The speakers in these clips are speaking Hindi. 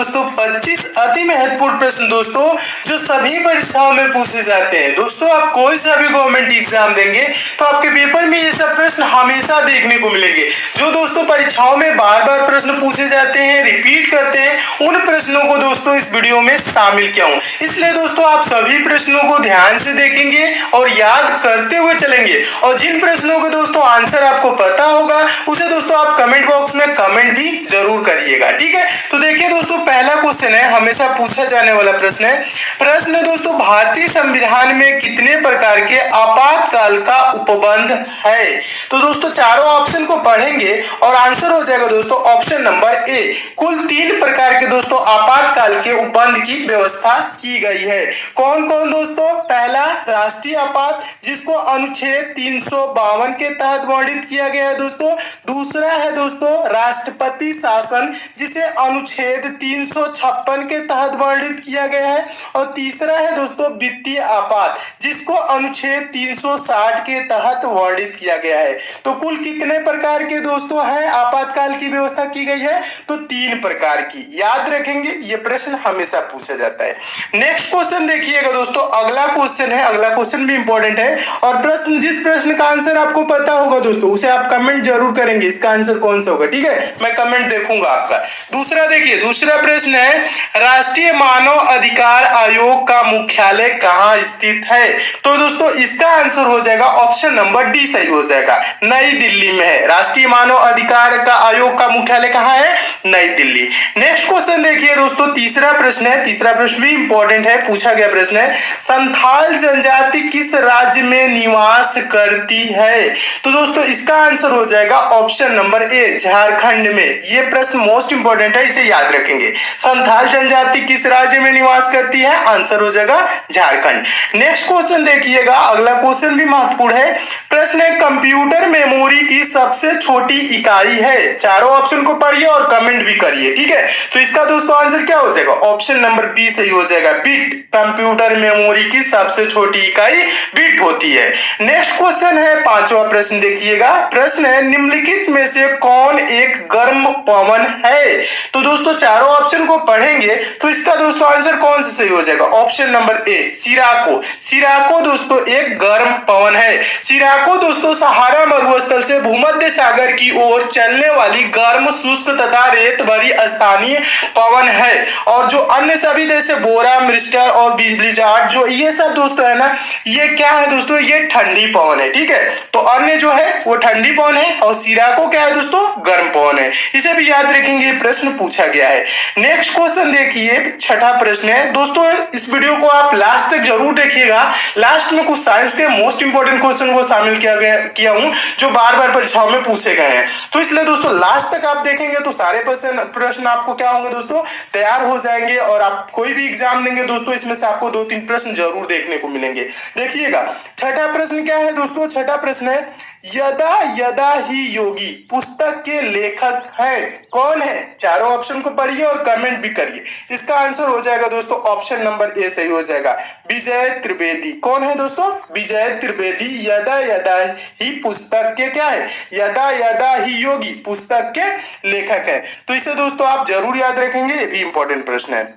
दोस्तों 25 अति महत्वपूर्ण प्रश्न दोस्तों जो सभी परीक्षाओं में पूछे जाते हैं। दोस्तों आप कोई सा भी गवर्नमेंट एग्जाम देंगे तो आपके पेपर में ये सब प्रश्न हमेशा देखने को मिलेंगे। जो दोस्तों परीक्षाओं में बार बार प्रश्न पूछे जाते हैं, रिपीट करते हैं, उन प्रश्नों को दोस्तों इस वीडियो में शामिल किया हूं। इसलिए दोस्तों आप सभी प्रश्नों को ध्यान से देखेंगे और याद करते हुए चलेंगे। और जिन प्रश्नों के दोस्तों आंसर आपको पता होगा उसे दोस्तों आप कमेंट बॉक्स में कमेंट भी जरूर करिएगा, ठीक है। तो देखिए दोस्तों पहला क्वेश्चन है, हमेशा पूछा जाने वाला प्रश्न है। प्रश्न दोस्तों, भारतीय संविधान में कितने प्रकार के आपातकाल का उपबंध है? तो दोस्तों चारों ऑप्शन को पढ़ेंगे और आंसर हो जाएगा दोस्तों ऑप्शन नंबर ए। कुल 3 प्रकार के दोस्तों आपातकाल के उपबंध की व्यवस्था की गई है। कौन कौन दोस्तों? पहला राष्ट्रीय आपात, जिसको अनुच्छेद 352 के तहत वर्णित किया गया है दोस्तों। दूसरा है दोस्तों राष्ट्रपति शासन, जिसे अनुच्छेद 356 के तहत वर्णित किया गया है। और तीसरा है दोस्तों वित्तीय आपात, जिसको अनुच्छेद 360 के तहत वर्णित किया गया है। तो कुल कितने प्रकार के दोस्तों हैं आपातकाल की व्यवस्था की गई है? तो 3 प्रकार की। याद रखेंगे, ये प्रश्न हमेशा पूछा जाता है। नेक्स्ट क्वेश्चन देखिएगा दोस्तों, अगला क्वेश्चन है, अगला क्वेश्चन भी इंपॉर्टेंट है। और प्रश्न, जिस प्रश्न का आंसर आपको पता होगा दोस्तों उसे आप कमेंट जरूर करेंगे, इसका आंसर कौन सा होगा, ठीक है। मैं कमेंट देखूंगा आपका। दूसरा देखिए, दूसरा प्रश्न है, राष्ट्रीय मानव अधिकार आयोग का मुख्यालय कहाँ स्थित है? तो दोस्तों इसका आंसर हो जाएगा ऑप्शन नंबर डी सही हो जाएगा, नई दिल्ली में है। राष्ट्रीय मानव अधिकार का आयोग का मुख्यालय कहाँ है? नई दिल्ली। नेक्स्ट क्वेश्चन देखिए दोस्तों, तीसरा प्रश्न है, तीसरा प्रश्न भी इंपॉर्टेंट है, पूछा गया प्रश्न है। संथाल जनजाति किस राज्य में निवास करती है? तो दोस्तों इसका आंसर हो जाएगा ऑप्शन नंबर ए, झारखंड में। ये प्रश्न मोस्ट इंपॉर्टेंट है, इसे याद रखेंगे। संथाल जनजाति किस राज्य में निवास करती है? आंसर हो जाएगा झारखंड। नेक्स्ट क्वेश्चन देखिएगा, अगला क्वेश्चन भी महत्वपूर्ण है। प्रश्न है, कंप्यूटर मेमोरी की सबसे छोटी इकाई है? चारों ऑप्शन को पढ़िए और कमेंट भी करिए, ठीक है। तो इसका दोस्तों आंसर क्या हो जाएगा? ऑप्शन नंबर बी सही हो जाएगा, बिट। कंप्यूटर मेमोरी की सबसे छोटी इकाई बिट होती है। नेक्स्ट क्वेश्चन है, पांचवा प्रश्न देखिएगा। प्रश्न है, निम्नलिखित में से कौन एक गर्म पवन है? तो दोस्तों चारों ऑप्शन को पढ़ेंगे तो इसका दोस्तों आंसर कौन सा सही हो जाएगा? Option number A, सिराको। सिराको दोस्तों एक गर्म पवन है। सिराको दोस्तों सहारा मरुस्थल से भूमध्य सागर की ओर चलने वाली गर्म, शुष्क तथा रेत भरी स्थानीय पवन है। और जो अन्य सभी जैसे बोरा, मिस्टर और ब्लिजार्ड, जो ये सब दोस्तों है ना, ये क्या है दोस्तों? ये ठंडी पवन है, ठीक है। तो अन्य जो है वो ठंडी पवन है और सिराको क्या है दोस्तों? गर्म पवन है। इसे भी याद रखेंगे, प्रश्न पूछा गया है। नेक्स्ट क्वेश्चन देखिए, छठा प्रश्न है दोस्तों, इस वीडियो को आप लास्ट तक जरूर देखिएगा। लास्ट में कुछ साइंस के मोस्ट इंपोर्टेंट क्वेश्चन को शामिल किया हूं जो बार बार परीक्षाओं में पूछे गए हैं। तो इसलिए दोस्तों लास्ट तक आप देखेंगे तो सारे प्रश्न आपको क्या होंगे दोस्तों? तैयार हो जाएंगे। और आप कोई भी एग्जाम देंगे दोस्तों इसमें से आपको 2-3 प्रश्न जरूर देखने को मिलेंगे। देखिएगा छठा प्रश्न क्या है दोस्तों? छठा प्रश्न है, यदा यदा ही योगी पुस्तक के लेखक हैं? कौन है? चारों ऑप्शन को पढ़िए और कमेंट भी करिए। इसका आंसर हो जाएगा दोस्तों ऑप्शन नंबर ए सही हो जाएगा, विजय त्रिवेदी। कौन है दोस्तों? विजय त्रिवेदी यदा यदा ही पुस्तक के क्या है? यदा यदा ही योगी पुस्तक के लेखक है। तो इसे दोस्तों आप जरूर याद रखेंगे, ये भी इंपॉर्टेंट प्रश्न है।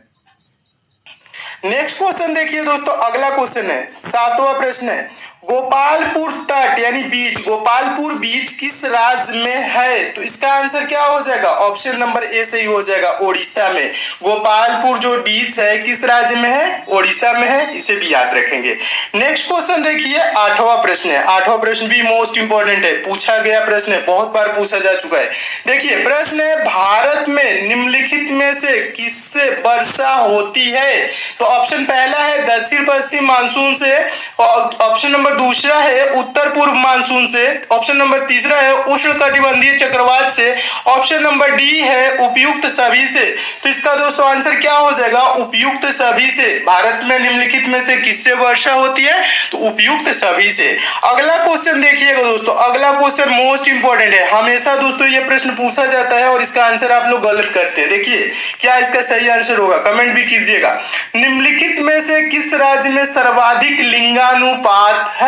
नेक्स्ट क्वेश्चन देखिए दोस्तों, अगला क्वेश्चन है, सातवां प्रश्न है, गोपालपुर तट यानी बीच, गोपालपुर बीच किस राज्य में है? तो इसका आंसर क्या हो जाएगा? ऑप्शन नंबर ए सही हो जाएगा, ओडिशा में। गोपालपुर जो बीच है किस राज्य में है? ओडिशा में है, इसे भी याद रखेंगे। नेक्स्ट क्वेश्चन देखिए, आठवां प्रश्न है। आठवां प्रश्न भी मोस्ट इंपॉर्टेंट है, पूछा गया प्रश्न है, बहुत बार पूछा जा चुका है। देखिए प्रश्न है, भारत में निम्नलिखित में से किससे वर्षा होती है? तो ऑप्शन पहला है दक्षिण पश्चिम मानसून से, ऑप्शन नंबर दूसरा है उत्तर पूर्व मानसून से, ऑप्शन नंबर तीसरा है उष्णकटिबंधीय चक्रवात से, ऑप्शन नंबर डी है उपयुक्त सभी से। तो इसका दोस्तों आंसर क्या हो जाएगा? उपयुक्त सभी से। भारत में निम्नलिखित में से किससे वर्षा होती है? तो उपयुक्त सभी से। अगला क्वेश्चन देखिएगा दोस्तों, अगला क्वेश्चन मोस्ट इंपॉर्टेंट है, हमेशा दोस्तों ये प्रश्न पूछा जाता है और इसका आंसर आप लोग गलत करते हैं। देखिए क्या इसका सही आंसर होगा, कमेंट भी कीजिएगा। निम्नलिखित में से किस राज्य में सर्वाधिक लिंगानुपात है?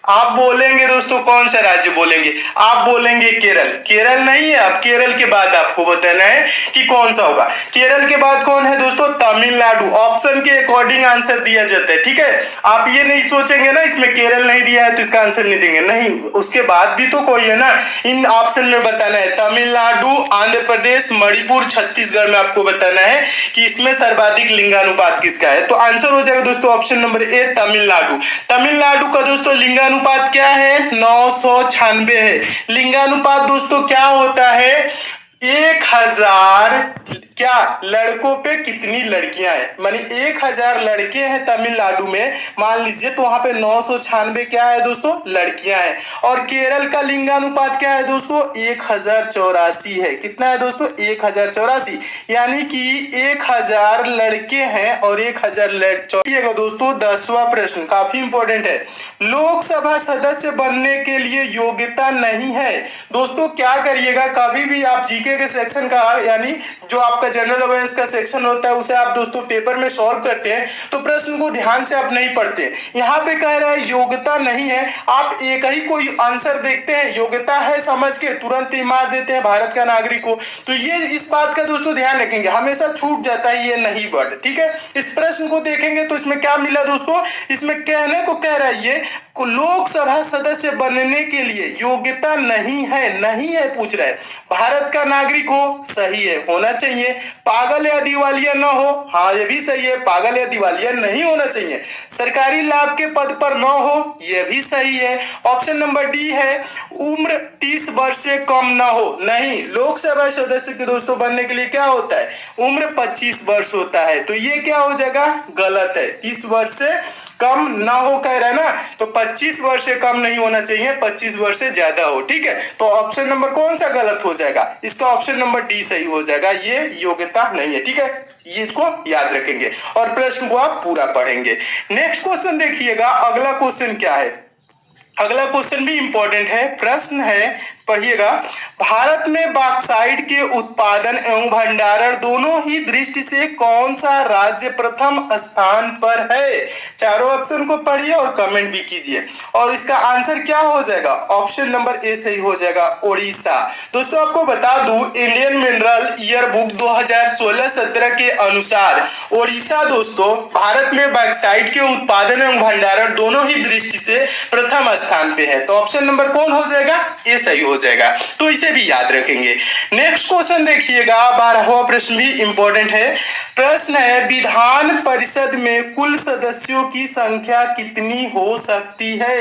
आप बोलेंगे दोस्तों कौन सा राज्य बोलेंगे, आप बोलेंगे केरल, केरल नहीं है। अब केरल के बाद आपको बताना है कि कौन सा होगा। केरल के बाद कौन है दोस्तों, तमिलनाडु। ऑप्शन के अकॉर्डिंग आंसर दिया जाता है, ठीक है। आप ये नहीं सोचेंगे ना इसमें केरल नहीं दिया है तो इसका आंसर नहीं देंगे, नहीं, उसके बाद भी तो कोई है ना। इन ऑप्शन में बताना है तमिलनाडु, आंध्र प्रदेश, मणिपुर, छत्तीसगढ़ में आपको बताना है कि इसमें सर्वाधिक लिंगानुपात किसका है। तो आंसर हो जाएगा दोस्तों option number A, Tamil Nadu. Tamil Nadu का दोस्तों लिंगानुपात क्या है, 996 है। लिंगानुपात दोस्तों क्या होता है, 1000 क्या लड़कों पे कितनी लड़कियां हैं, मानी 1000 लड़के हैं तमिलनाडु में, मान लीजिए, तो वहां पे 996 क्या है दोस्तों, लड़कियां हैं। और केरल का लिंगानुपात क्या है दोस्तों, 1084 है। कितना है दोस्तों, 1084, यानी कि 1000 लड़के हैं और 1000 लड़कियां। दोस्तों 10वां प्रश्न काफी इंपॉर्टेंट है, लोकसभा सदस्य बनने के लिए योग्यता नहीं है। दोस्तों क्या करिएगा, कभी भी आप जीके के सेक्शन का, यानी जो आपका जनरल अवेयरनेस का सेक्शन होता है, उसे आप दोस्तों पेपर में सॉल्व करते हैं तो प्रश्न को ध्यान से आप नहीं पढ़ते। यहाँ पे कह रहा है योग्यता नहीं है, आप एक ही कोई आंसर देखते हैं, योग्यता है समझ के तुरंत ही मार देते हैं भारत का नागरिक हो। तो ये इस बात का दोस्तों ध्यान रखेंगे, हमेशा छूट जाता है ये नहीं वर्ड, ठीक है। इस प्रश्न को देखेंगे तो इसमें क्या मिला दोस्तों, इसमें कहने को कह रहा है ये लोकसभा सदस्य बनने के लिए योग्यता नहीं है, नहीं है पूछ रहा है। भारत का नागरिक हो, सही है, होना चाहिए। पागल या दिवालिया न हो, हाँ ये भी सही है, पागल या दिवालिया नहीं होना चाहिए। सरकारी लाभ के पद पर न हो, यह भी सही है। ऑप्शन नंबर डी है, उम्र 30 वर्ष से कम न हो, नहीं। लोकसभा सदस्य के दोस्तों बनने के लिए क्या होता है, उम्र 25 वर्ष होता है, तो ये क्या हो जाएगा, गलत है। 30 वर्ष से कम ना हो कह रहा है ना, तो 25 वर्ष से कम नहीं होना चाहिए, 25 वर्ष से ज्यादा हो, ठीक है। तो ऑप्शन नंबर कौन सा गलत हो जाएगा, इसका ऑप्शन नंबर डी सही हो जाएगा, ये योग्यता नहीं है, ठीक है। ये इसको याद रखेंगे और प्रश्न को आप पूरा पढ़ेंगे। नेक्स्ट क्वेश्चन देखिएगा, अगला क्वेश्चन क्या है, अगला क्वेश्चन भी इंपॉर्टेंट है। प्रश्न है, पढ़िएगा, भारत में बॉक्साइट के उत्पादन एवं भंडारण दोनों ही दृष्टि से कौन सा राज्य प्रथम स्थान पर है। चारों ऑप्शन को पढ़िए और कमेंट भी कीजिए और इसका आंसर क्या हो जाएगा, ऑप्शन नंबर ए सही हो जाएगा, ओडिशा। दोस्तों आपको बता दूं, इंडियन मिनरल ईयर बुक 2016-17 के अनुसार ओडिशा दोस्तों भारत में बॉक्साइट के उत्पादन एवं भंडारण दोनों ही दृष्टि से प्रथम स्थान पे है। तो ऑप्शन नंबर कौन हो जाएगा, ए सही हो जाएगा, तो इसे भी याद रखेंगे। नेक्स्ट क्वेश्चन देखिएगा, 12वां प्रश्न भी इंपॉर्टेंट है। प्रश्न है, विधान परिषद में कुल सदस्यों की संख्या कितनी हो सकती है।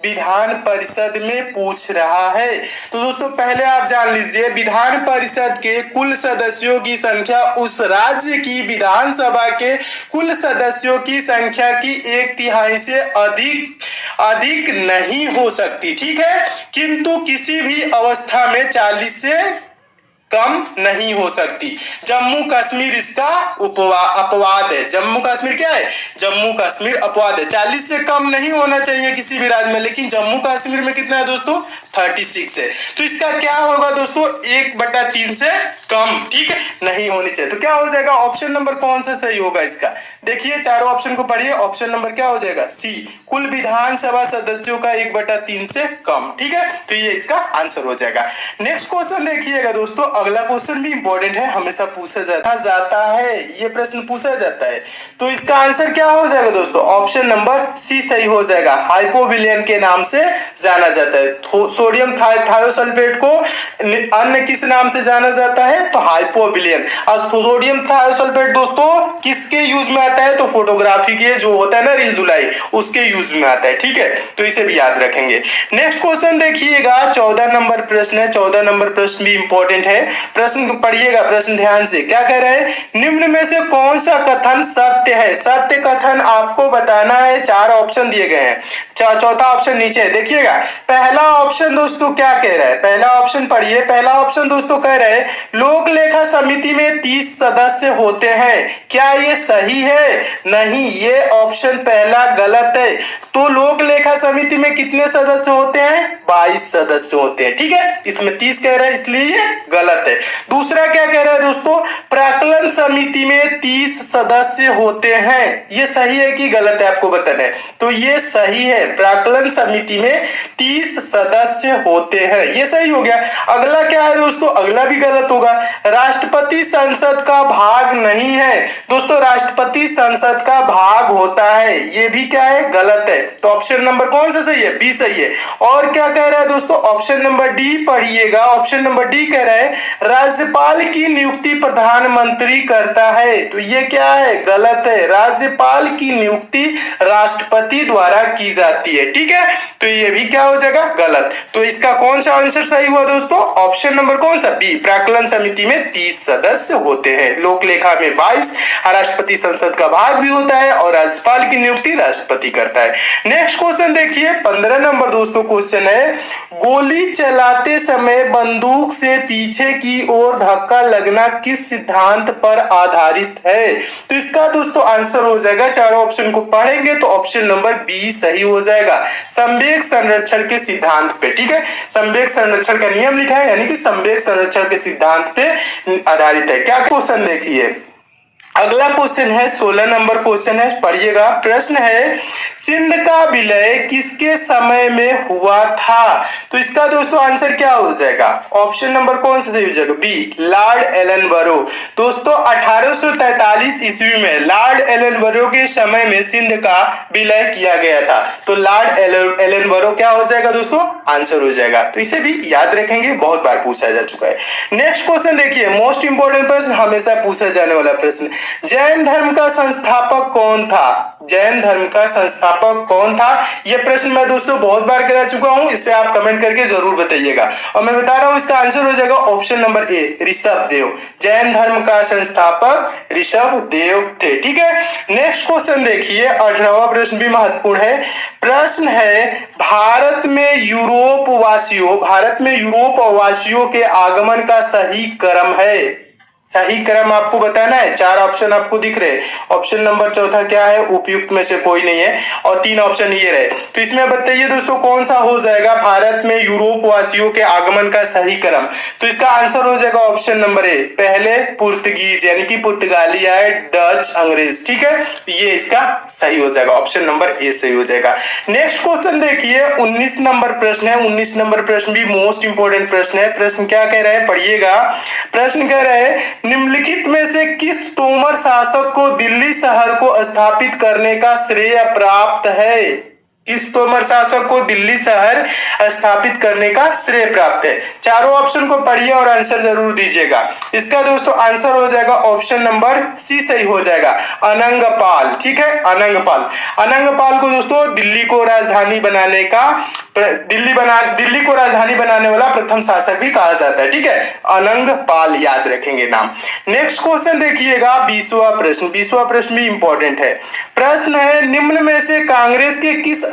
विधान परिषद में पूछ रहा है, तो दोस्तों पहले आप जान लीजिए, विधान परिषद के कुल सदस्यों की संख्या उस राज्य की विधानसभा के कुल सदस्यों की संख्या की 1/3 से अधिक नहीं हो सकती, ठीक है। किंतु किसी भी अवस्था में 40 से कम नहीं हो सकती। जम्मू कश्मीर इसका अपवाद है। जम्मू कश्मीर क्या है, जम्मू कश्मीर अपवाद है। 40 से कम नहीं होना चाहिए किसी भी राज्य में, लेकिन जम्मू कश्मीर में कितना है दोस्तों, 36 है। तो इसका क्या होगा दोस्तों, 1/3 से कम, ठीक है, नहीं होनी चाहिए। तो क्या हो जाएगा, ऑप्शन नंबर कौन सा सही होगा इसका, देखिए चारों ऑप्शन को पढ़िए। ऑप्शन नंबर क्या हो जाएगा, सी, कुल विधानसभा सदस्यों का 1/3 से कम, ठीक है। तो ये इसका आंसर हो जाएगा। नेक्स्ट क्वेश्चन देखिएगा दोस्तों, अगला क्वेश्चन भी इंपॉर्टेंट है, हमेशा पूछा जाता है, ये प्रश्न पूछा जाता है। तो इसका आंसर क्या हो जाएगा दोस्तों, ऑप्शन नंबर सी सही हो जाएगा। हाइपोविलियन के नाम से जाना जाता है। सोडियम थायोसल्फेट को अन्य किस नाम से जाना जाता है, तो हाइपोविलियन। और सोडियम थायोसल्फेट दोस्तों किसके यूज में आता है, तो फोटोग्राफी के जो होता है ना रील धुलाई, उसके यूज में आता है, ठीक है। तो इसे भी याद रखेंगे। नेक्स्ट क्वेश्चन देखिएगा, 14 नंबर प्रश्न है। 14 नंबर प्रश्न भी इंपॉर्टेंट है, प्रश्न पढ़िएगा, प्रश्न ध्यान से। क्या कह रहे हैं, निम्न में से कौन सा कथन सत्य है। सत्य कथन आपको बताना है, 4 ऑप्शन दिए गए हैं, चौथा ऑप्शन नीचे है, देखिएगा। पहला ऑप्शन दोस्तों क्या कह रहा है, पहला ऑप्शन पढ़िए। पहला ऑप्शन दोस्तों कह रहे हैं, लोक लेखा समिति में 30 सदस्य होते हैं। क्या ये सही है, नहीं, ये ऑप्शन पहला गलत है। तो लोक लेखा समिति में कितने सदस्य होते हैं, 22 सदस्य होते हैं, ठीक है। इसमें 30 कह रहा है, इसलिए ये गलत गलत है। दूसरा क्या कह रहा है दोस्तों, प्राक्कलन समिति में 30 सदस्य होते हैं, ये सही है कि गलत है आपको बताना है। तो ये सही है, प्राक्कलन समिति में 30 सदस्य होते हैं, ये सही हो गया। अगला क्या है दोस्तों, अगला भी गलत होगा। राष्ट्रपति संसद का भाग नहीं है दोस्तों, राष्ट्रपति संसद का भाग होता है, ये भी क्या है, गलत है। तो ऑप्शन नंबर कौन सा सही है, बी सही है। और क्या कह रहा है दोस्तों, ऑप्शन नंबर डी पढ़िएगा। ऑप्शन नंबर डी कह रहा है राज्यपाल की नियुक्ति प्रधानमंत्री करता है, तो ये क्या है, गलत है। राज्यपाल की नियुक्ति राष्ट्रपति द्वारा की जाती है, ठीक है। तो ये भी क्या हो जाएगा, गलत। तो इसका कौन सा आंसर सही हुआ दोस्तों, ऑप्शन नंबर कौन सा, बी। प्राक्कलन समिति में 30 सदस्य होते हैं, लोक लेखा में 22, राष्ट्रपति संसद का भाग भी होता है और राज्यपाल की नियुक्ति राष्ट्रपति करता है। नेक्स्ट क्वेश्चन देखिए, 15 नंबर दोस्तों क्वेश्चन है, गोली चलाते समय बंदूक से पीछे की ओर धक्का लगना किस सिद्धांत पर आधारित है। तो इसका दोस्तों आंसर हो जाएगा, चारों ऑप्शन को पढ़ेंगे तो ऑप्शन नंबर बी सही हो जाएगा, संवेग संरक्षण के सिद्धांत पे, ठीक है। संवेग संरक्षण का नियम लिखा है, यानी कि संवेग संरक्षण के सिद्धांत पे आधारित है। क्या क्वेश्चन देखिए, अगला क्वेश्चन है 16 नंबर क्वेश्चन है, पढ़िएगा। प्रश्न है सिंध का विलय किसके समय में हुआ था। तो इसका दोस्तों आंसर क्या हो जाएगा, ऑप्शन नंबर कौन सा सही हो जाएगा, बी, लॉर्ड एलन बरो। दोस्तों 1843 ईस्वी में लॉर्ड एलन बरो के समय में सिंध का विलय किया गया था। तो लॉर्ड एलन बरो क्या हो जाएगा दोस्तों, आंसर हो जाएगा। तो इसे भी याद रखेंगे, बहुत बार पूछा जा चुका है। नेक्स्ट क्वेश्चन देखिए, मोस्ट इंपोर्टेंट प्रश्न, हमेशा पूछा जाने वाला प्रश्न, जैन धर्म का संस्थापक कौन था। जैन धर्म का संस्थापक कौन था, यह प्रश्न मैं दोस्तों बहुत बार करा चुका हूं, इसे आप कमेंट करके जरूर बताइएगा। और मैं बता रहा हूं इसका आंसर हो जाएगा option number A, Rishabh Dev. Jain धर्म का संस्थापक ऋषभ देव थे, ठीक है। नेक्स्ट क्वेश्चन देखिए, 18वां प्रश्न भी महत्वपूर्ण है। प्रश्न है भारत में यूरोप वासियों के आगमन का सही क्रम है। सही क्रम आपको बताना है, 4 ऑप्शन आपको दिख रहे हैं। ऑप्शन नंबर चौथा क्या है, उपयुक्त में से कोई नहीं है, और 3 ऑप्शन ये रहे। तो इसमें बताइए दोस्तों कौन सा हो जाएगा भारत में यूरोप वासियों के आगमन का सही क्रम। तो इसका आंसर हो जाएगा ऑप्शन नंबर ए, पहले पुर्तगीज यानी कि पुर्तगाली आए, डच, अंग्रेज, ठीक है। ये इसका सही हो जाएगा, ऑप्शन नंबर ए सही हो जाएगा। नेक्स्ट क्वेश्चन देखिए, 19 नंबर प्रश्न है। 19 नंबर प्रश्न भी मोस्ट इंपोर्टेंट प्रश्न है। प्रश्न क्या कह रहा है, पढ़िएगा। प्रश्न कह रहा है निम्नलिखित में से किस तोमर शासक को दिल्ली शहर को स्थापित करने का श्रेय प्राप्त है। किस तोमर शासक को दिल्ली शहर स्थापित करने का श्रेय प्राप्त है। चारों ऑप्शन को पढ़िए और आंसर जरूर दीजिएगा। इसका दोस्तों आंसर हो जाएगा ऑप्शन नंबर सी सही हो जाएगा, अनंगपाल, ठीक है। अनंगपाल को दोस्तों दिल्ली को राजधानी बनाने वाला प्रथम शासक भी कहा जाता है, ठीक है। अनंगपाल याद रखेंगे नाम। नेक्स्ट क्वेश्चन देखिएगा, 20वां प्रश्न। 20वां प्रश्न भी इंपॉर्टेंट है। प्रश्न है निम्न में से कांग्रेस के किस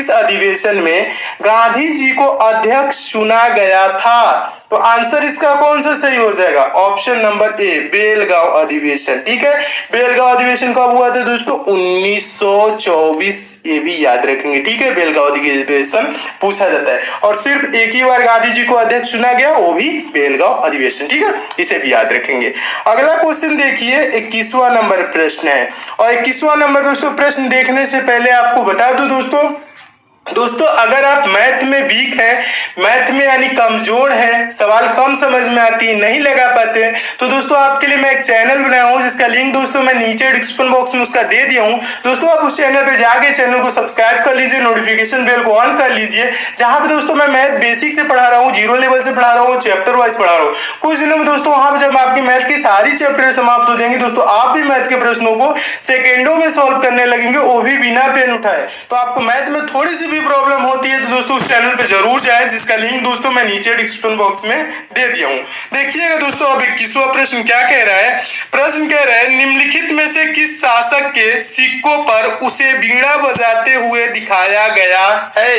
अधिवेशन में गांधी जी को अध्यक्ष चुना गया था। तो आंसर इसका कौन सा सही हो जाएगा, ऑप्शन नंबर ए, बेलगांव अधिवेशन, ठीक है। बेलगांव अधिवेशन कब हुआ था दोस्तों, 1924, ये भी याद रखेंगे, ठीक है। बेलगांव अधिवेशन पूछा जाता है और सिर्फ एक ही बार गांधी जी को अध्यक्ष चुना गया, वो भी बेलगांव अधिवेशन, ठीक है। इसे भी याद रखेंगे। अगला क्वेश्चन देखिए, 21वां नंबर प्रश्न है। और 21वां नंबर दोस्तों प्रश्न देखने से पहले आपको बता दूं दोस्तों अगर आप मैथ में वीक है, मैथ में यानी कमजोर है, सवाल कम समझ में आती है, नहीं लगा पाते, तो दोस्तों आपके लिए मैं एक चैनल बनाया हूं जिसका लिंक दोस्तों मैं नीचे डिस्क्रिप्शन बॉक्स में उसका दे दिया हूं। दोस्तों आप उस चैनल पे जाके चैनल को सब्सक्राइब कर लीजिए, नोटिफिकेशन बेल को ऑन कर लीजिए, जहां पे दोस्तों मैं मैथ बेसिक से पढ़ा रहा हूँ, 0 लेवल से पढ़ा रहा हूँ, चैप्टर वाइज पढ़ा रहा हूँ। कुछ दिनों में दोस्तों वहां पर जब आपकी मैथ की सारी चैप्टर समाप्त हो जाएंगे दोस्तों, आप भी मैथ के प्रश्नों को सेकेंडों में सॉल्व करने लगेंगे, वो भी बिना पेन उठाए। तो आपको मैथ में थोड़ी सी भी प्रॉब्लम होती है तो दोस्तों उस चैनल पे जरूर जाएं, जिसका लिंक दोस्तों मैं नीचे डिस्क्रिप्शन बॉक्स में दे दिया हूं। देखिएगा दोस्तों अब 21वां प्रश्न क्या कह रहा है। प्रश्न कह रहा है निम्नलिखित में से किस शासक के सिक्कों पर उसे बीड़ा बजाते हुए दिखाया गया है।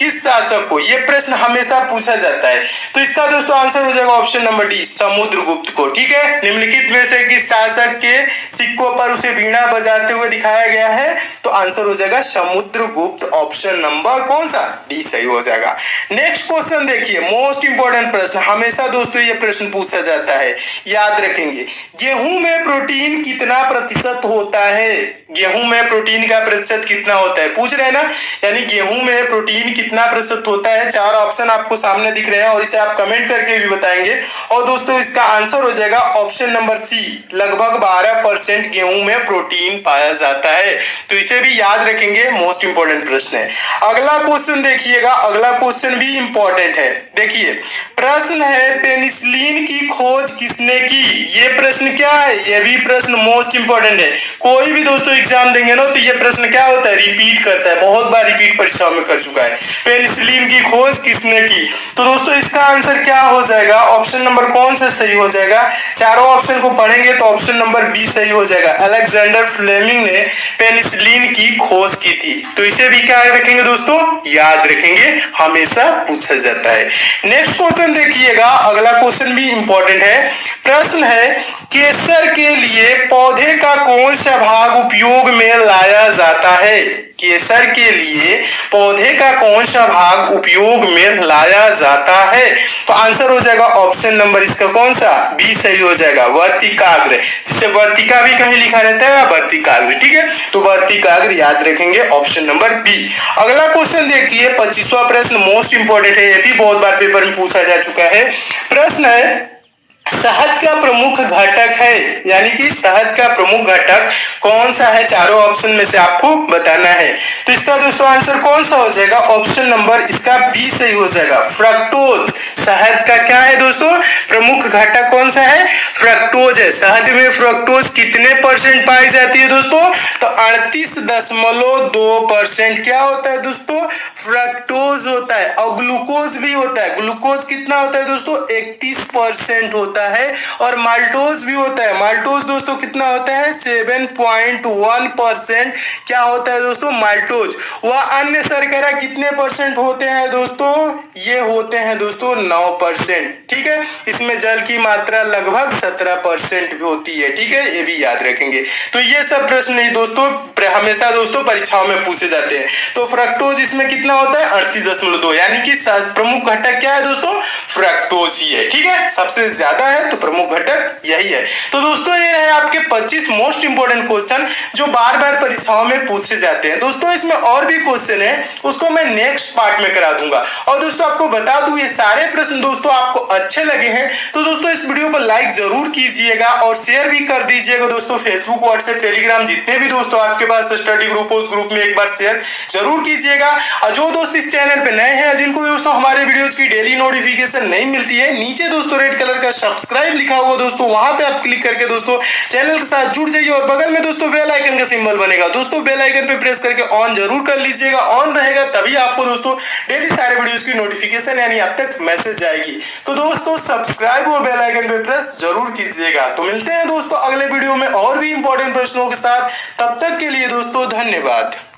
किस शासक को? ये प्रश्न हमेशा पूछा जाता है। तो इसका दोस्तों आंसर हो जाएगा ऑप्शन नंबर डी, समुद्रगुप्त को। ठीक है, निम्नलिखित में से किस शासक के सिक्कों पर उसे वीणा बजाते हुए दिखाया गया है? तो आंसर हो जाएगा समुद्रगुप्त, ऑप्शन नंबर कौन सा? डी सही हो जाएगा। नेक्स्ट क्वेश्चन देखिए, मोस्ट इंपोर्टेंट प्रश्न, हमेशा दोस्तों ये प्रश्न पूछा जाता है, याद रखेंगे। गेहूं में प्रोटीन कितना प्रतिशत होता है? गेहूं में प्रोटीन का प्रतिशत कितना होता है? पूछ रहे हैं ना, यानी गेहूं में प्रोटीन कितना प्रतिशत होता है? चार ऑप्शन आपको सामने दिख रहे हैं और इसे आप कमेंट करके भी बताएंगे। और दोस्तों इसका आंसर हो जाएगा ऑप्शन नंबर सी, लगभग 12% गेहूं में प्रोटीन पाया जाता है। तो इसे भी याद रखेंगे, मोस्ट इंपोर्टेंट प्रश्न है। अगला क्वेश्चन देखिएगा, अगला क्वेश्चन भी इंपॉर्टेंट है। देखिए प्रश्न है, पेनिसिलिन की खोज किसने की? ये प्रश्न क्या है? ये भी प्रश्न मोस्ट इंपोर्टेंट है। कोई भी दोस्तों एग्जाम देंगे ना तो ये प्रश्न क्या होता है? रिपीट करता है, बहुत बार रिपीट परीक्षाओं में कर चुका है। पेनिसिलिन की खोज किसने की? तो दोस्तों इसका आंसर क्या हो जाएगा? ऑप्शन नंबर कौन सा सही हो जाएगा? चारों ऑप्शन को पढ़ेंगे तो ऑप्शन नंबर बी सही हो जाएगा। अलेक्जेंडर फ्लेमिंग ने पेनिसिलिन की खोज की थी। तो इसे भी क्या रखेंगे दोस्तों? याद रखेंगे, हमेशा पूछा जाता है। नेक्स्ट क्वेश्चन देखिएगा, अगला क्वेश्चन भी इंपॉर्टेंट है। प्रश्न है, केसर के लिए पौधे का कौन सा भाग उपयोग में लाया जाता है? केसर के लिए पौधे का कौन सा भाग उपयोग में लाया जाता है? तो आंसर हो जाएगा ऑप्शन नंबर इसका कौन सा? बी सही हो जाएगा, वर्तिकाग्र, जिसे वर्तिका भी कहीं लिखा रहता है, वर्तिकाग्र। ठीक है, तो वर्तिकाग्र याद रखेंगे, ऑप्शन नंबर बी। अगला क्वेश्चन देखिए, 25वां प्रश्न मोस्ट इंपोर्टेंट है, ये भी बहुत बार पेपर में पूछा जा चुका है। प्रश्न है, शहद का प्रमुख घटक है, यानी कि शहद का प्रमुख घटक कौन सा है? चारों ऑप्शन में से आपको बताना है। तो इसका दोस्तों आंसर कौन सा हो जाएगा? ऑप्शन नंबर इसका बी सही हो जाएगा, फ्रक्टोज। शहद का क्या है दोस्तों? प्रमुख घटक कौन सा है? फ्रक्टोज है। शहद में फ्रक्टोज कितने परसेंट पाई जाती है दोस्तों? तो 38.2% क्या होता है दोस्तों? फ्रक्टोज होता है। और ग्लूकोज भी होता है। ग्लूकोज कितना होता है दोस्तों? 31% होता है। और माल्टोज भी होता है। माल्टोज दोस्तों कितना होता है? 7.1% क्या होता है दोस्तों? माल्टोज। वह अन्य शर्करा कितने परसेंट होते हैं दोस्तों? ये होते हैं दोस्तों 9%। ठीक है, इसमें जल की मात्रा लगभग 17% भी होती है। ठीक है, ये भी याद रखेंगे। तो ये सब प्रश्न नहीं दोस्तों हमेशा दोस्तों परीक्षाओं में पूछे जाते हैं। तो फ्रक्टोज इसमें कितना होता है? 38.2, यानी कि प्रमुख घटक क्या है दोस्तों? फ्रक्टोज ही है। ठीक है, सबसे ज्यादा है तो प्रमुख घटक यही है। तो दोस्तों ये है आपके 25 मोस्ट इंपोर्टेंट क्वेश्चन जो बार बार परीक्षाओं में पूछे जाते हैं। दोस्तों इसमें और भी क्वेश्चन है, उसको मैं नेक्स्ट पार्ट में करा दूंगा। और दोस्तों आपको बता दूं, ये सारे प्रश्न दोस्तों आपको अच्छे लगे हैं तो दोस्तों इस वीडियो को लाइक जरूर कीजिएगा और शेयर भी कर दीजिएगा दोस्तों। फेसबुक, व्हाट्सएप, टेलीग्राम, जितने भी दोस्तों आपके पास स्टडी ग्रुप हो उस ग्रुप में एक बार शेयर जरूर कीजिएगा। और जो दोस्त इस चैनल पे नए हैं, जिनको दोस्तों हमारे वीडियोस की डेली नोटिफिकेशन नहीं मिलती है, नीचे दोस्तों रेड कलर का सब्सक्राइब लिखा होगा दोस्तों, वहां पे आप क्लिक करके दोस्तों चैनल के साथ जुड़ जाइए। और बगल में दोस्तों बेल आइकन का सिंबल बनेगा दोस्तों, बेल आइकन पे प्रेस करके ऑन जरूर कर लीजिएगा। ऑन रहेगा तभी आपको दोस्तों डेली सारे वीडियोस की नोटिफिकेशन यानी अब तक मैसेज जाएगी। तो दोस्तों सब्सक्राइब और बेल आइकन पे प्रेस जरूर कीजिएगा। तो मिलते हैं दोस्तों अगले वीडियो में और भी इंपॉर्टेंट प्रश्नों के साथ। तब तक के लिए दोस्तों धन्यवाद।